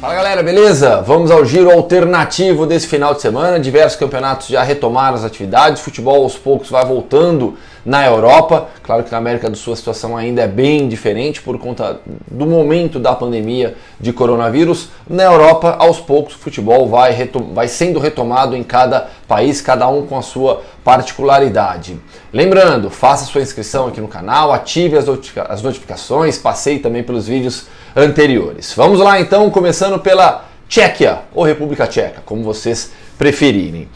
Fala galera, beleza? Vamos ao giro alternativo desse final de semana. Diversos campeonatos já retomaram as atividades, futebol aos poucos vai voltando na Europa. Claro que na América do Sul a situação ainda é bem diferente por conta do momento da pandemia de coronavírus. Na Europa, aos poucos, o futebol vai sendo retomado em cada país, cada um com a sua particularidade. Lembrando, faça sua inscrição aqui no canal, ative as notificações, passeie também pelos vídeos anteriores. Vamos lá então, começando pela Tchequia, ou República Tcheca, como vocês preferirem.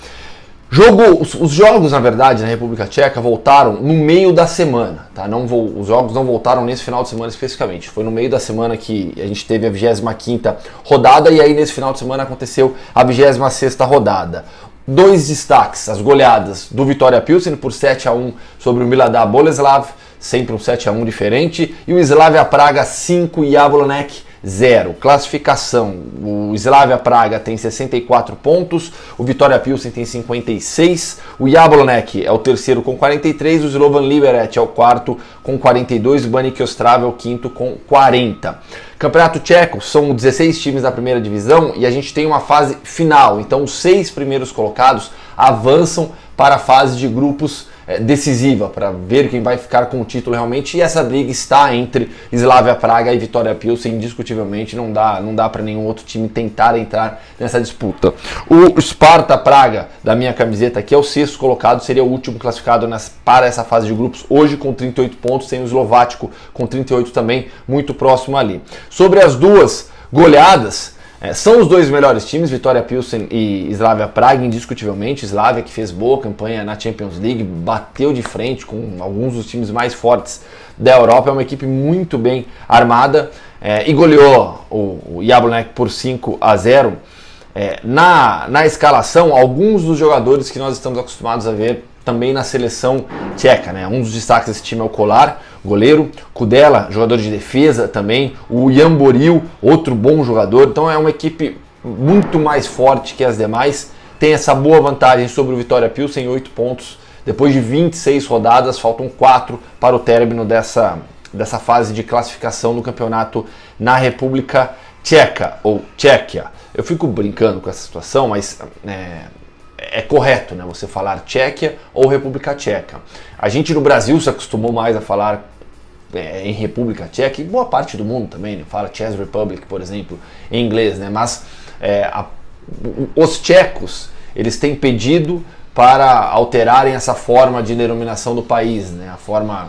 Os jogos, na verdade, na República Tcheca voltaram no meio da semana, tá? Os jogos não voltaram nesse final de semana especificamente. Foi no meio da semana que a gente teve a 25ª rodada e aí nesse final de semana aconteceu a 26ª rodada. Dois destaques, as goleadas do Vitória Pilsen por 7-1 sobre o Miladá Boleslav, sempre um 7-1 diferente, e o Slavia Praga 5 e Jablonec 0. Classificação, o Slavia Praga tem 64 pontos, o Vitória Pilsen tem 56, o Jablonec é o terceiro com 43, o Slovan Liberec é o quarto com 42, o Baník Ostrava é o quinto com 40. Campeonato Tcheco, são 16 times da primeira divisão e a gente tem uma fase final, então os 6 primeiros colocados avançam para a fase de grupos decisiva, para ver quem vai ficar com o título realmente, e essa briga está entre Slavia Praga e Vitória Pilsen, indiscutivelmente, não dá para nenhum outro time tentar entrar nessa disputa. O Sparta Praga, da minha camiseta aqui, é o 6º colocado, seria o último classificado para essa fase de grupos, hoje com 38 pontos, tem o Eslovático com 38 também, muito próximo ali. Sobre as duas goleadas, são os dois melhores times, Vitória Pilsen e Slavia Praga, indiscutivelmente. Slavia, que fez boa campanha na Champions League, bateu de frente com alguns dos times mais fortes da Europa, é uma equipe muito bem armada e goleou o Jablonec por 5-0. Na escalação, alguns dos jogadores que nós estamos acostumados a ver também na seleção tcheca, né? Um dos destaques desse time é o Kolar, goleiro, Kudela, jogador de defesa também, o Jan Boril, outro bom jogador, então é uma equipe muito mais forte que as demais, tem essa boa vantagem sobre o Vitória Pilsen, 8 pontos, depois de 26 rodadas, faltam 4 para o término dessa fase de classificação do campeonato na República Tcheca, ou Tchequia. Eu fico brincando com essa situação, mas é correto, né, você falar Tchequia ou República Tcheca. A gente no Brasil se acostumou mais a falar em República Tcheca, e boa parte do mundo também, né, fala Czech Republic, por exemplo, em inglês, né, mas os tchecos, eles têm pedido para alterarem essa forma de denominação do país, né, a forma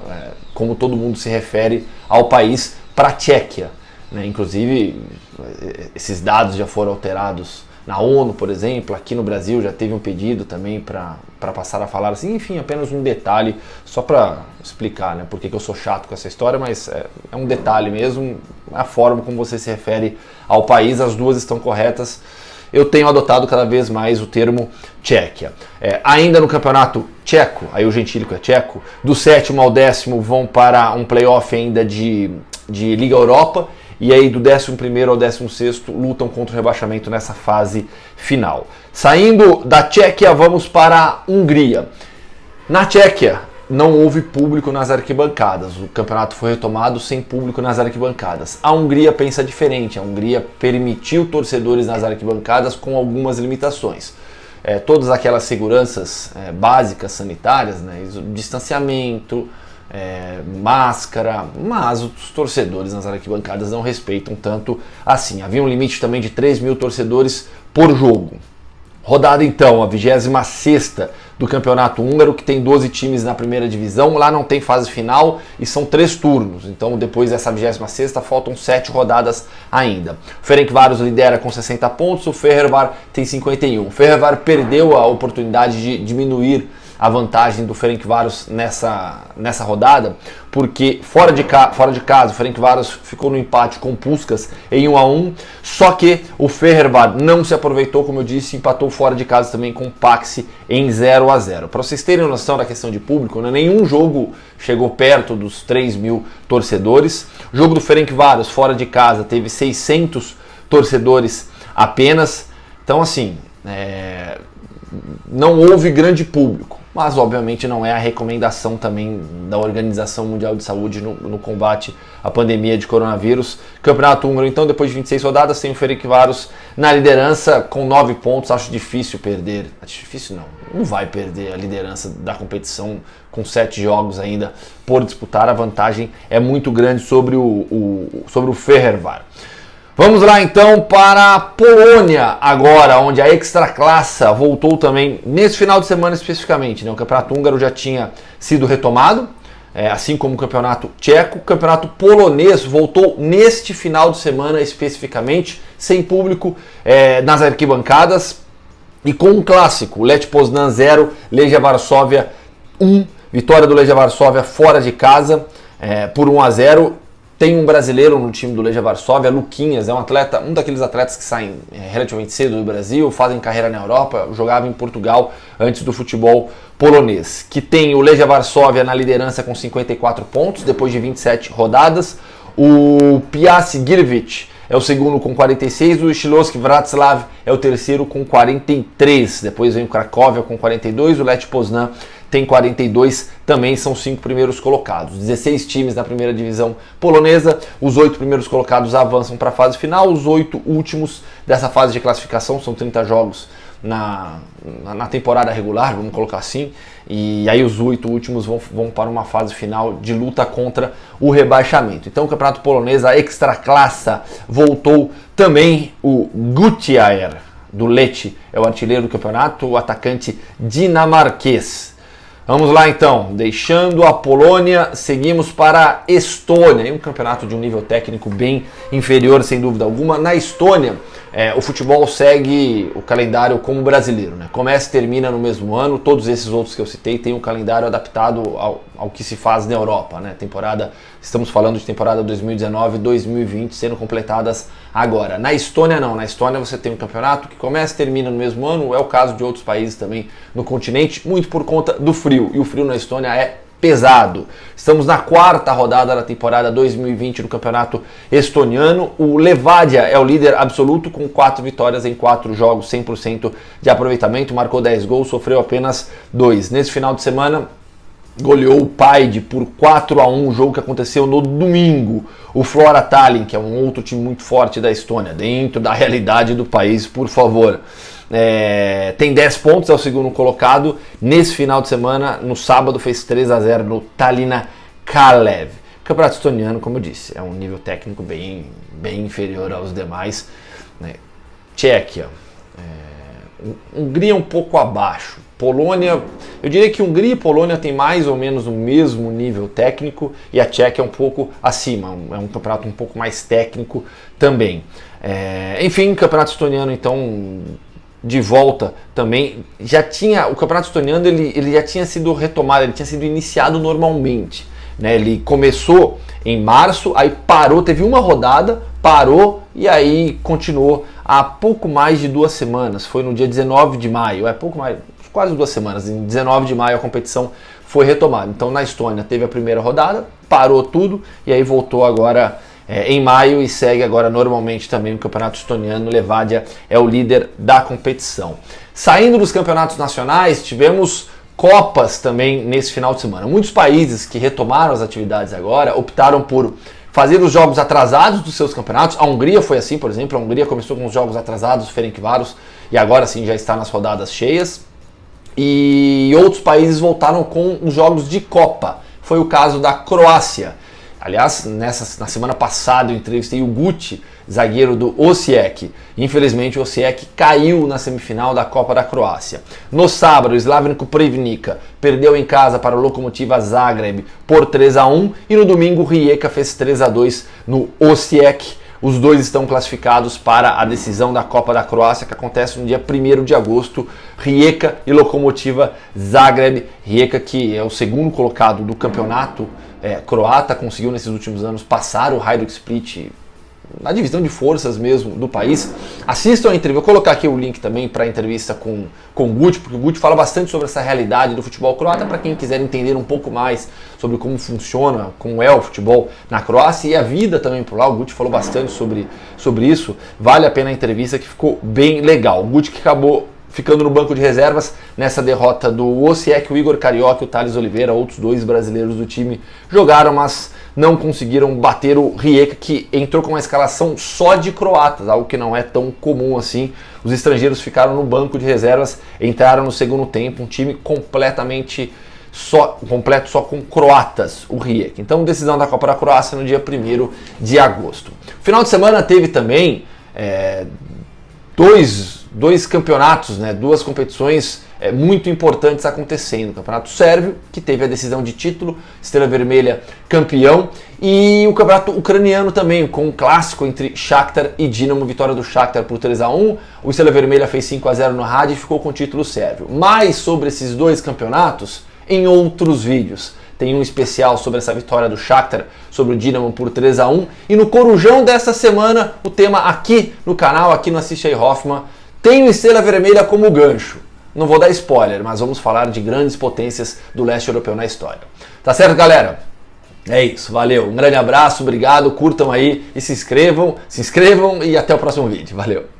como todo mundo se refere ao país para Tchequia, né, inclusive esses dados já foram alterados na ONU, por exemplo, aqui no Brasil já teve um pedido também para passar a falar assim, enfim, apenas um detalhe, só para explicar, né, porque que eu sou chato com essa história, mas é um detalhe mesmo, a forma como você se refere ao país, as duas estão corretas. Eu tenho adotado cada vez mais o termo Tchequia. Ainda no campeonato tcheco, aí o gentílico é tcheco, do 7º ao 10º vão para um playoff ainda de Liga Europa, e aí do 11º ao 16º lutam contra o rebaixamento nessa fase final. Saindo da Tchequia, vamos para a Hungria. Na Tchequia não houve público nas arquibancadas, o campeonato foi retomado sem público nas arquibancadas. A Hungria pensa diferente, a Hungria permitiu torcedores nas arquibancadas com algumas limitações. Todas aquelas seguranças básicas sanitárias, né, distanciamento, máscara, mas os torcedores nas arquibancadas não respeitam tanto assim. Havia um limite também de 3.000 torcedores por jogo. Rodada então, a 26ª do campeonato húngaro, que tem 12 times na primeira divisão, lá não tem fase final e são 3 turnos, então depois dessa 26ª faltam 7 rodadas ainda. O Ferencváros lidera com 60 pontos, o Fehérvár tem 51. O Fehérvár perdeu a oportunidade de diminuir a vantagem do Ferencváros nessa rodada, porque fora de casa o Ferencváros ficou no empate com o Puskás em 1-1, só que o Fehérvár não se aproveitou, como eu disse, empatou fora de casa também com o Paksi em 0-0. Para vocês terem noção da questão de público, né, nenhum jogo chegou perto dos 3.000 torcedores. O jogo do Ferencváros fora de casa teve 600 torcedores apenas, então assim, não houve grande público. mas obviamente não é a recomendação também da Organização Mundial de Saúde no combate à pandemia de coronavírus. Campeonato húngaro, então, depois de 26 rodadas, tem o Ferencváros na liderança com 9 pontos. Acho difícil perder, difícil não vai perder a liderança da competição com 7 jogos ainda por disputar. A vantagem é muito grande sobre o Ferencváros. Vamos lá então para a Polônia agora, onde a Ekstraklasa voltou também nesse final de semana especificamente, né? O campeonato húngaro já tinha sido retomado, assim como o campeonato tcheco. O campeonato polonês voltou neste final de semana especificamente, sem público nas arquibancadas e com um clássico, Lech Poznan 0, Legia Varsóvia 1, vitória do Legia Varsóvia fora de casa por 1-0. Tem um brasileiro no time do Legia Varsóvia, Luquinhas, é um daqueles atletas que saem relativamente cedo do Brasil, fazem carreira na Europa, jogava em Portugal antes do futebol polonês. Que tem o Legia Varsóvia na liderança com 54 pontos, depois de 27 rodadas. O Piast Gliwice é o segundo com 46, o Śląsk Wrocław é o terceiro com 43. Depois vem o Cracóvia com 42, o Lech Poznan tem 42, também são 5 primeiros colocados. 16 times na primeira divisão polonesa, os 8 primeiros colocados avançam para a fase final, os 8 últimos dessa fase de classificação, são 30 jogos na temporada regular, vamos colocar assim, e aí os 8 últimos vão para uma fase final de luta contra o rebaixamento. Então o campeonato polonês, a Ekstraklasa, voltou também. O Gutierrez do Lech é o artilheiro do campeonato, o atacante dinamarquês. Vamos lá então, deixando a Polônia, seguimos para a Estônia, um campeonato de um nível técnico bem inferior, sem dúvida alguma. Na Estônia, o futebol segue o calendário como brasileiro, né? Começa e termina no mesmo ano. Todos esses outros que eu citei têm um calendário adaptado ao que se faz na Europa, né? Estamos falando de temporada 2019-2020 sendo completadas agora. Na Estônia não, na Estônia você tem um campeonato que começa e termina no mesmo ano, é o caso de outros países também no continente, muito por conta do frio, e o frio na Estônia é pesado. Estamos na 4ª rodada da temporada 2020 do campeonato estoniano. O Levadia é o líder absoluto com 4 vitórias em 4 jogos, 100% de aproveitamento, marcou 10 gols, sofreu apenas 2. Nesse final de semana goleou o Paide por 4-1, jogo que aconteceu no domingo. O Flora Tallinn, que é um outro time muito forte da Estônia, dentro da realidade do país, por favor. Tem 10 pontos, é o segundo colocado. Nesse final de semana, no sábado, fez 3-0 no Tallinna Kalev. O campeonato estoniano, como eu disse, é um nível técnico bem inferior aos demais, né? Tchequia, Hungria um pouco abaixo. Polônia, eu diria que Hungria e Polônia têm mais ou menos o mesmo nível técnico, e a Tchequia é um pouco acima, é um campeonato um pouco mais técnico também. Enfim, campeonato estoniano então de volta também. O campeonato estoniano ele já tinha sido retomado, ele tinha sido iniciado normalmente, né? Ele começou em março, aí parou, teve uma rodada, parou e aí continuou há pouco mais de 2 semanas. Foi no dia 19 de maio, pouco mais, quase 2 semanas. Em 19 de maio a competição foi retomada. Então na Estônia teve a primeira rodada, parou tudo e aí voltou agora em maio e segue agora normalmente também o campeonato estoniano. Levadia é o líder da competição. Saindo dos campeonatos nacionais, tivemos Copas também nesse final de semana. Muitos países que retomaram as atividades agora optaram por fazer os jogos atrasados dos seus campeonatos. A Hungria foi assim, por exemplo. A Hungria começou com os jogos atrasados, Ferencváros, e agora sim já está nas rodadas cheias. E outros países voltaram com os jogos de Copa. Foi o caso da Croácia. Aliás, na semana passada eu entrevistei o Guti, zagueiro do Osijek. Infelizmente o Osijek caiu na semifinal da Copa da Croácia. No sábado, o Slaven Koprivnica perdeu em casa para o Lokomotiva Zagreb por 3-1 e no domingo o Rijeka fez 3-2 no Osijek. Os dois estão classificados para a decisão da Copa da Croácia, que acontece no dia 1º de agosto. Rijeka e Lokomotiva Zagreb. Rijeka, que é o segundo colocado do campeonato croata, conseguiu nesses últimos anos passar o Hajduk Split na divisão de forças mesmo do país. Assistam a entrevista, vou colocar aqui o link também para a entrevista com o Guti, porque o Guti fala bastante sobre essa realidade do futebol croata, para quem quiser entender um pouco mais sobre como funciona, como é o futebol na Croácia e a vida também por lá. O Guti falou bastante sobre isso, vale a pena a entrevista, que ficou bem legal. O Guti que acabou ficando no banco de reservas nessa derrota do Osijek. O Igor Carioca e o Thales Oliveira, outros dois brasileiros do time, jogaram, mas não conseguiram bater o Rijeka, que entrou com uma escalação só de croatas, algo que não é tão comum assim. Os estrangeiros ficaram no banco de reservas, entraram no segundo tempo, um time completo só com croatas, o Rijeka. Então, decisão da Copa da Croácia no dia 1º de agosto. Final de semana teve também dois campeonatos, né, duas competições muito importantes acontecendo. O Campeonato Sérvio, que teve a decisão de título, Estrela Vermelha campeão, e o Campeonato Ucraniano também, com um clássico entre Shakhtar e Dinamo, vitória do Shakhtar por 3-1. O Estrela Vermelha fez 5-0 no Rad e ficou com o título sérvio. Mais sobre esses dois campeonatos em outros vídeos. Tem um especial sobre essa vitória do Shakhtar sobre o Dinamo por 3-1. E no Corujão dessa semana, o tema aqui no canal, aqui no Assiste aí Hoffman, tem o Estrela Vermelha como gancho. Não vou dar spoiler, mas vamos falar de grandes potências do leste europeu na história. Tá certo, galera? É isso, valeu. Um grande abraço, obrigado, curtam aí e se inscrevam e até o próximo vídeo. Valeu!